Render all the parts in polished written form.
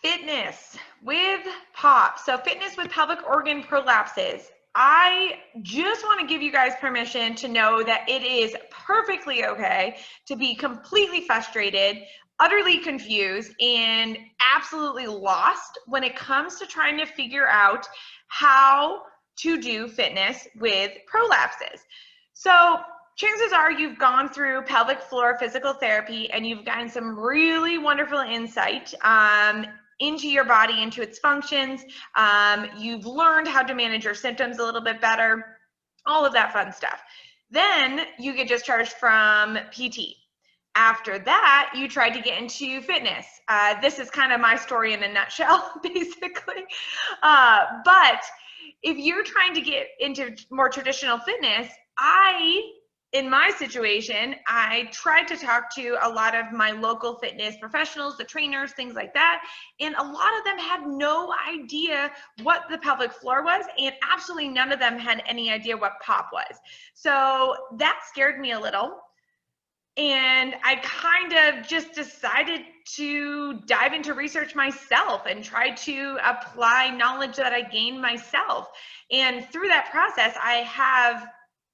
Fitness with POP. So fitness with pelvic organ prolapses. I just want to give you guys permission to know that it is perfectly okay to be completely frustrated, utterly confused, and absolutely lost when it comes to trying to figure out how to do fitness with prolapses. So chances are you've gone through pelvic floor physical therapy and you've gotten some really wonderful insight into your body, into its functions. You've learned how to manage your symptoms a little bit better, all of that fun stuff. Then you get discharged from PT. After that, you tried to get into fitness. This is kind of my story in a nutshell, basically. But if you're trying to get into more traditional fitness, in my situation, I tried to talk to a lot of my local fitness professionals, the trainers, things like that, and a lot of them had no idea what the pelvic floor was, and absolutely none of them had any idea what POP was. So that scared me a little, and I kind of just decided to dive into research myself and try to apply knowledge that I gained myself. And through that process, I have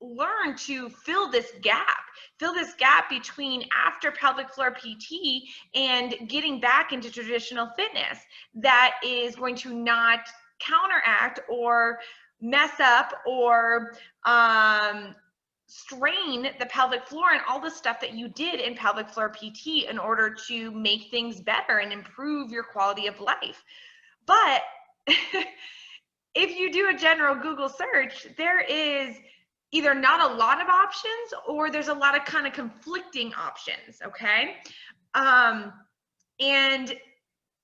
learn to fill this gap between after pelvic floor PT and getting back into traditional fitness that is going to not counteract or mess up or strain the pelvic floor and all the stuff that you did in pelvic floor PT in order to make things better and improve your quality of life. But if you do a general Google search, there is either not a lot of options or there's a lot of kind of conflicting options, okay? And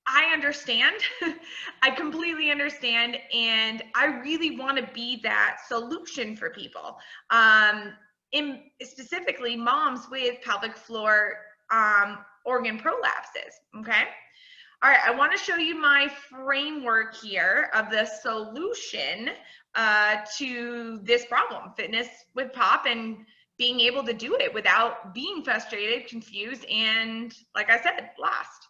I understand, I completely understand, and I really want to be that solution for people, specifically moms with pelvic floor organ prolapses, okay? All right, I want to show you my framework here of the solution to this problem, fitness with POP, and being able to do it without being frustrated, confused, and, like I said, lost.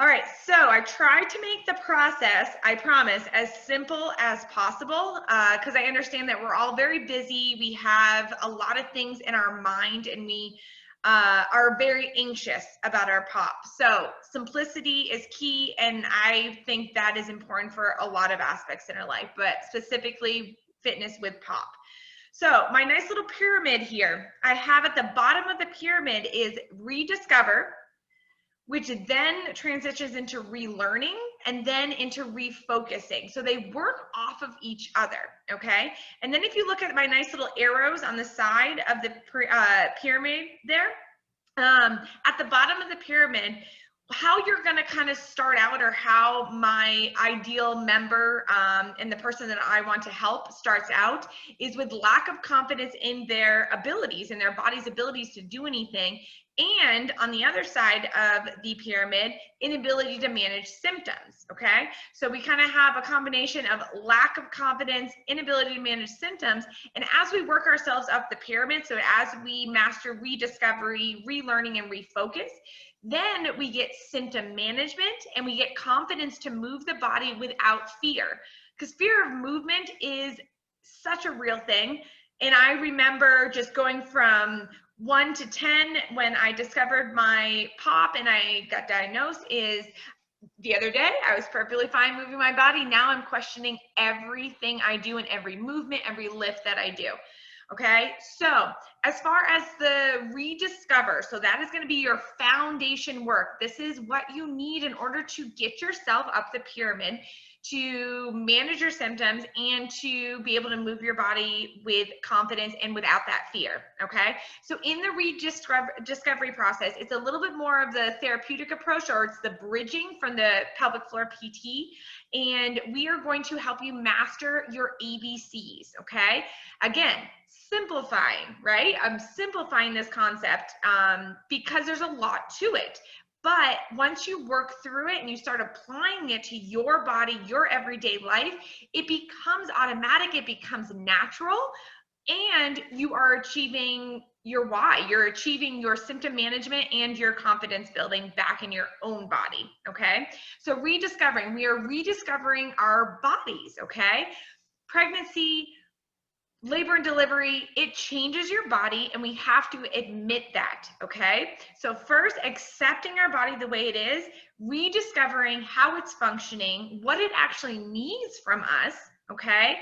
All right, so I tried to make the process, I promise, as simple as possible because I understand that we're all very busy. We have a lot of things in our mind, and we are very anxious about our POP. So simplicity is key, and I think that is important for a lot of aspects in our life, but specifically fitness with POP. So my nice little pyramid here, I have at the bottom of the pyramid is rediscover, which then transitions into relearning and then into refocusing. So they work off of each other, okay? And then if you look at my nice little arrows on the side of the pyramid there, at the bottom of the pyramid, how you're gonna kind of start out, or how my ideal member and the person that I want to help starts out, is with lack of confidence in their abilities, in their body's abilities to do anything. And on the other side of the pyramid, inability to manage symptoms, okay? So we kind of have a combination of lack of confidence, inability to manage symptoms, and as we work ourselves up the pyramid, so as we master rediscovery, relearning, and refocus, then we get symptom management and we get confidence to move the body without fear, because fear of movement is such a real thing. And I remember just going from 1 to 10 when I discovered my POP and I got diagnosed. Is the other day I was perfectly fine moving my body. Now I'm questioning everything I do and every movement, every lift that I do. Okay, so as far as the rediscover, so that is going to be your foundation work. This is what you need in order to get yourself up the pyramid, to manage your symptoms, and to be able to move your body with confidence and without that fear, okay? So in the rediscovery process, it's a little bit more of the therapeutic approach, or it's the bridging from the pelvic floor PT, and we are going to help you master your ABCs, okay? Again, simplifying, right? I'm simplifying this concept because there's a lot to it. But once you work through it and you start applying it to your body, your everyday life, it becomes automatic, it becomes natural, and you are achieving your why. You're achieving your symptom management and your confidence building back in your own body, okay? So rediscovering, we are rediscovering our bodies, okay? Pregnancy, labor and delivery, it changes your body, and we have to admit that, okay? So first, accepting our body the way it is, rediscovering how it's functioning, what it actually needs from us, okay?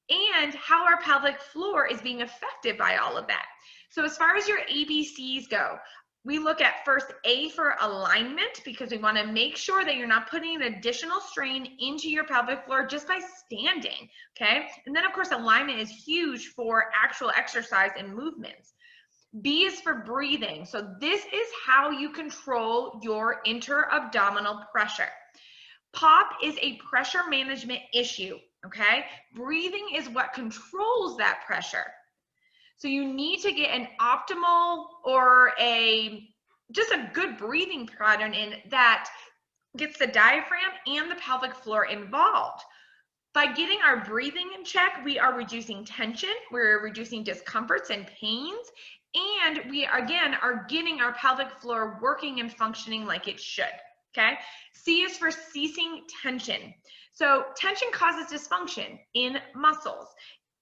And how our pelvic floor is being affected by all of that. So as far as your ABCs go, we look at first A for alignment, because we want to make sure that you're not putting an additional strain into your pelvic floor just by standing, okay? And then of course, alignment is huge for actual exercise and movements. B is for breathing. So this is how you control your inter-abdominal pressure. POP is a pressure management issue, okay? Breathing is what controls that pressure. So you need to get an optimal or just a good breathing pattern in that gets the diaphragm and the pelvic floor involved. By getting our breathing in check, we are reducing tension, we're reducing discomforts and pains, and we again are getting our pelvic floor working and functioning like it should. Okay, C is for ceasing tension. So tension causes dysfunction in muscles.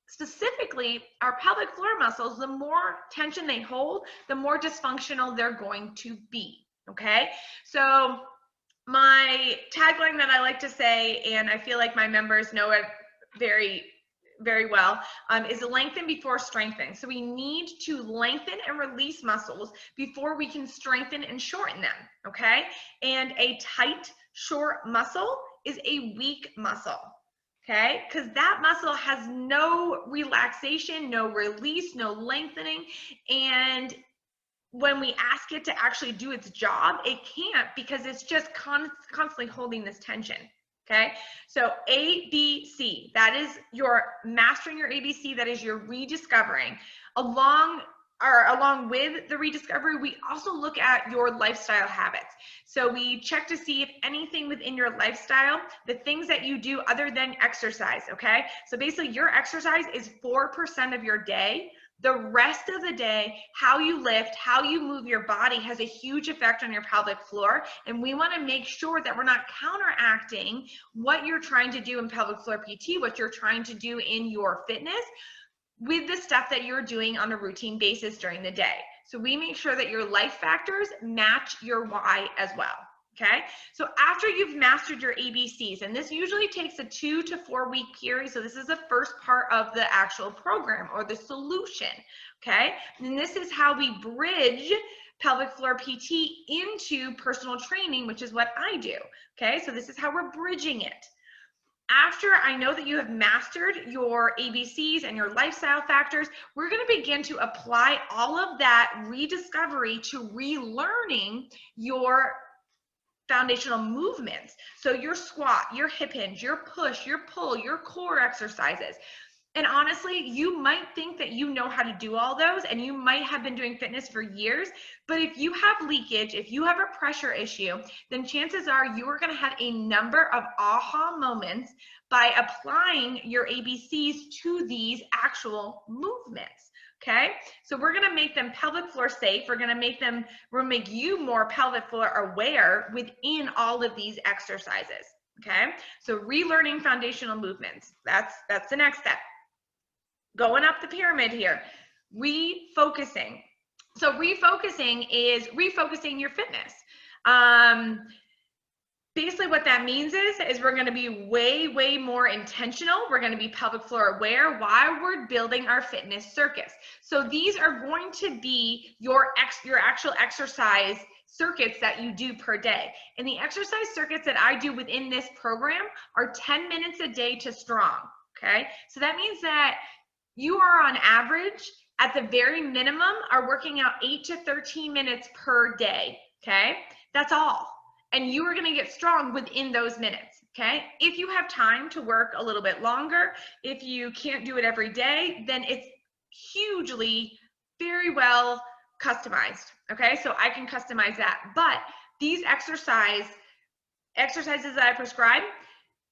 Specifically, our pelvic floor muscles, the more tension they hold, the more dysfunctional they're going to be, okay? So my tagline that I like to say, and I feel like my members know it very, very well, is lengthen before strengthen. So we need to lengthen and release muscles before we can strengthen and shorten them, okay? And a tight, short muscle is a weak muscle, okay? Because that muscle has no relaxation, no release, no lengthening, and when we ask it to actually do its job, it can't, because it's just constantly holding this tension. Okay, so ABC, that is your mastering your ABC, that is your rediscovering. Along with the rediscovery, we also look at your lifestyle habits. So we check to see if anything within your lifestyle, the things that you do other than exercise, okay? So basically your exercise is 4% of your day. The rest of the day, how you lift, how you move your body has a huge effect on your pelvic floor. And we want to make sure that we're not counteracting what you're trying to do in pelvic floor PT, what you're trying to do in your fitness, with the stuff that you're doing on a routine basis during the day. So we make sure that your life factors match your why as well. Okay, so after you've mastered your ABCs, and this usually takes a 2 to 4 week period, so this is the first part of the actual program or the solution, okay? And this is how we bridge pelvic floor PT into personal training, which is what I do, okay? So this is how we're bridging it. After I know that you have mastered your ABCs and your lifestyle factors, we're going to begin to apply all of that rediscovery to relearning your foundational movements. So your squat, your hip hinge, your push, your pull, your core exercises. And honestly, you might think that you know how to do all those, and you might have been doing fitness for years, but if you have leakage, if you have a pressure issue, then chances are you are going to have a number of aha moments by applying your ABCs to these actual movements. Okay, so we're going to make them pelvic floor safe. We're going to make you more pelvic floor aware within all of these exercises. Okay, so relearning foundational movements. That's the next step. Going up the pyramid here, refocusing. So refocusing is refocusing your fitness. Basically what that means is we're going to be way more intentional. We're going to be pelvic floor aware while we're building our fitness circuits. So these are going to be your actual exercise circuits that you do per day. And the exercise circuits that I do within this program are 10 minutes a day to strong. Okay, so that means that you are on average, at the very minimum, are working out 8 to 13 minutes per day. Okay, that's all. And you are going to get strong within those minutes, okay? If you have time to work a little bit longer, if you can't do it every day, then it's hugely, very well customized, okay? So I can customize that. But these exercises that I prescribe,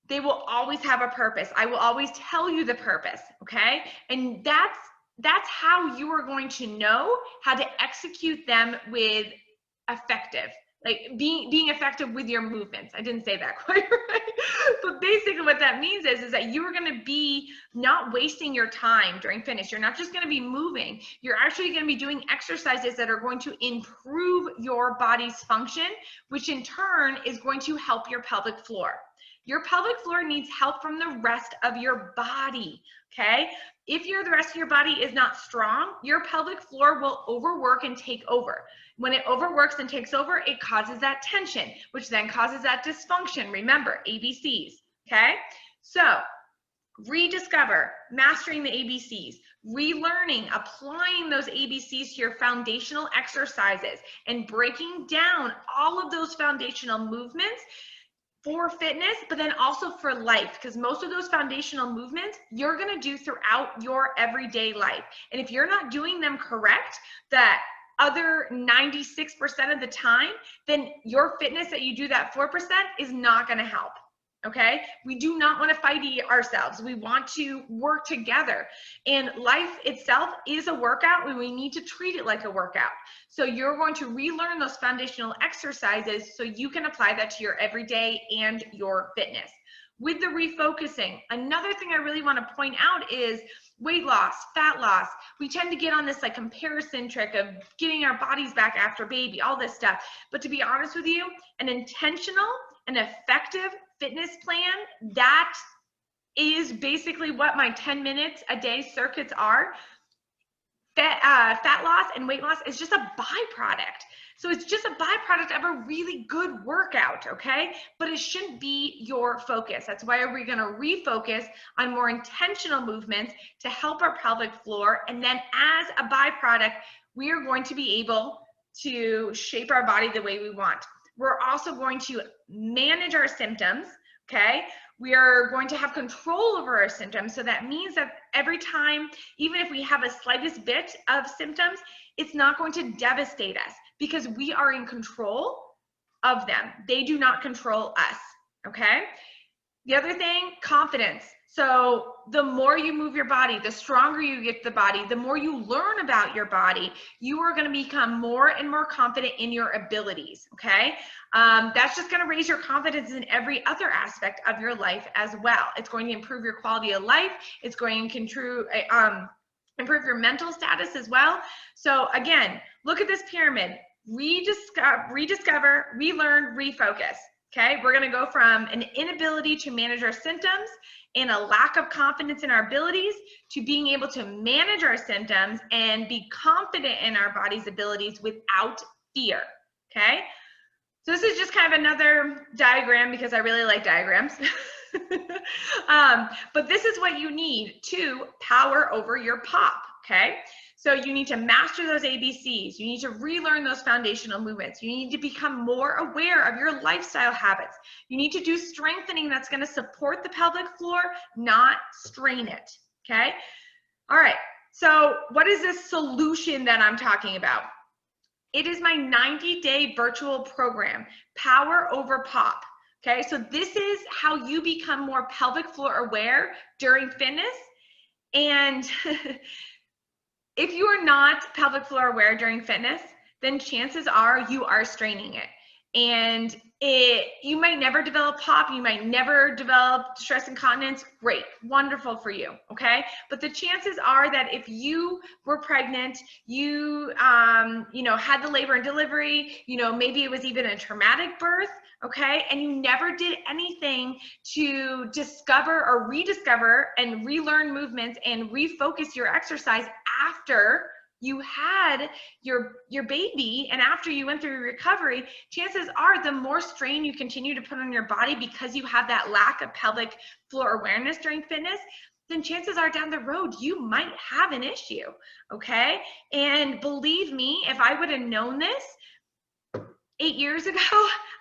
they will always have a purpose. I will always tell you the purpose, okay? And that's that's how you are going to know how to execute them with effective, like being effective with your movements. I didn't say that quite right. But basically what that means is that you are going to be not wasting your time during fitness. You're not just going to be moving. You're actually going to be doing exercises that are going to improve your body's function, which in turn is going to help your pelvic floor. Your pelvic floor needs help from the rest of your body, okay? If the rest of your body is not strong, your pelvic floor will overwork and take over. When it overworks and takes over, it causes that tension, which then causes that dysfunction. Remember, ABCs, okay? So, rediscover, mastering the ABCs, relearning, applying those ABCs to your foundational exercises, and breaking down all of those foundational movements for fitness, but then also for life, because most of those foundational movements you're going to do throughout your everyday life. And if you're not doing them correct, that other 96% of the time, then your fitness that you do that 4% is not going to help. Okay, we do not want to fight ourselves. We want to work together. And life itself is a workout, and we need to treat it like a workout. So you're going to relearn those foundational exercises so you can apply that to your everyday and your fitness. With the refocusing, another thing I really want to point out is weight loss, fat loss. We tend to get on this like comparison trick of getting our bodies back after baby, all this stuff. But to be honest with you, an intentional and effective fitness plan, that is basically what my 10 minutes a day circuits are. Fat loss and weight loss is just a byproduct. So it's just a byproduct of a really good workout, okay? But it shouldn't be your focus. That's why we're going to refocus on more intentional movements to help our pelvic floor. And then as a byproduct, we are going to be able to shape our body the way we want. We're also going to manage our symptoms, okay? We are going to have control over our symptoms. So that means that every time, even if we have a slightest bit of symptoms, it's not going to devastate us because we are in control of them. They do not control us, okay? The other thing, confidence. So the more you move your body, the stronger you get the body, the more you learn about your body, you are going to become more and more confident in your abilities, okay? That's just going to raise your confidence in every other aspect of your life as well. It's going to improve your quality of life. It's going to improve your mental status as well. So again, look at this pyramid. Rediscover, relearn, refocus. Okay, we're going to go from an inability to manage our symptoms and a lack of confidence in our abilities to being able to manage our symptoms and be confident in our body's abilities without fear. Okay, so this is just kind of another diagram because I really like diagrams. But this is what you need to power over your POP. Okay, so you need to master those ABCs. You need to relearn those foundational movements. You need to become more aware of your lifestyle habits. You need to do strengthening that's going to support the pelvic floor, not strain it. Okay, all right, so what is this solution that I'm talking about? It is my 90-day virtual program, Power Over POP. Okay, so this is how you become more pelvic floor aware during fitness. And if you are not pelvic floor aware during fitness, then chances are you are straining it. And you might never develop POP, you might never develop stress incontinence. Great, wonderful for you, okay? But the chances are that if you were pregnant, you had the labor and delivery, maybe it was even a traumatic birth, okay? And you never did anything to discover or rediscover and relearn movements and refocus your exercise after you had your baby and after you went through recovery, chances are the more strain you continue to put on your body because you have that lack of pelvic floor awareness during fitness, then chances are down the road you might have an issue, okay? And believe me, if I would have known this 8 years ago,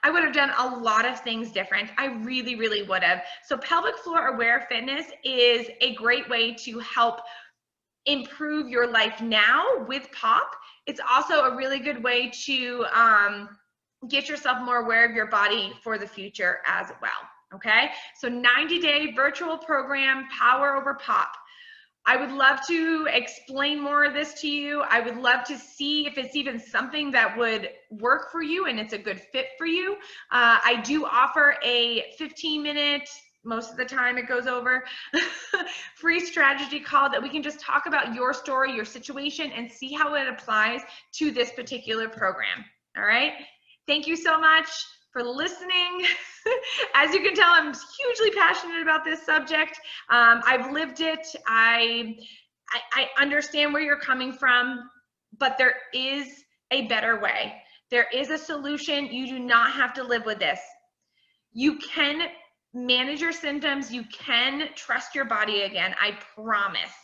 I would have done a lot of things different. I really, really would have. So pelvic floor aware fitness is a great way to help improve your life now with POP. It's also a really good way to get yourself more aware of your body for the future as well, okay? So 90-day virtual program, Power Over POP. I would love to explain more of this to you. I would love to see if it's even something that would work for you and it's a good fit for you. I do offer a 15-minute, most of the time it goes over, free strategy call that we can just talk about your story, your situation, and see how it applies to this particular program. All right? Thank you so much for listening. As you can tell, I'm hugely passionate about this subject. I've lived it. I understand where you're coming from, but there is a better way. There is a solution. You do not have to live with this. You can manage your symptoms. You can trust your body again. I promise.